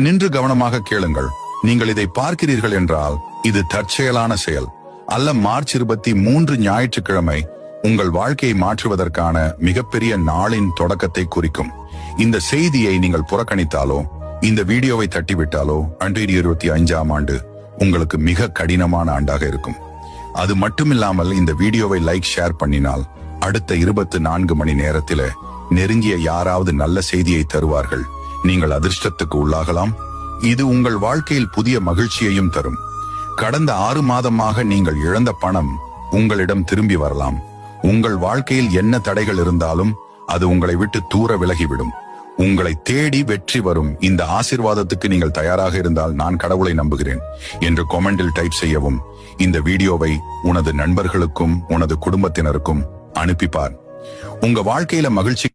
நின்று கவனமாக கேளுங்கள். நீங்கள் இதை பார்க்கிறீர்கள் என்றால் இது தற்செயலான செயல் அல்ல. மார்ச் 23 ஞாயிற்றுக்கிழமை உங்கள் வாழ்க்கையை மாற்றுவதற்கான மிகப்பெரிய நாளின் தொடக்கத்தை குறிக்கும். இந்த செய்தியை நீங்கள் புறக்கணித்தாலோ இந்த வீடியோவை தட்டிவிட்டாலோ 2025ஆம் ஆண்டு உங்களுக்கு மிக கடினமான ஆண்டாக இருக்கும். அது மட்டுமில்லாமல் இந்த வீடியோவை லைக் ஷேர் பண்ணினால் அடுத்த 24 மணி நேரத்தில நெருங்கிய யாராவது நல்ல செய்தியை தருவார்கள். நீங்கள் அதிர்ஷ்டத்துக்கு உள்ளாகலாம். இது உங்கள் வாழ்க்கையில் புதிய மகிழ்ச்சியையும் தரும். கடந்த 6 மாதமாக நீங்கள் இழந்த பணம் உங்களிடம் திரும்பி வரலாம். உங்கள் வாழ்க்கையில் என்ன தடைகள் இருந்தாலும் அது உங்களை விட்டு தூர விலகிவிடும். உங்களை தேடி வெற்றி வரும். இந்த ஆசீர்வாதத்துக்கு நீங்கள் தயாராக இருந்தால் நான் கடவுளை நம்புகிறேன் என்று கமெண்டில் டைப் செய்யவும். இந்த வீடியோவை உனது நண்பர்களுக்கும் உனது குடும்பத்தினருக்கும் அனுப்பிப்பார். உங்க வாழ்க்கையில மகிழ்ச்சி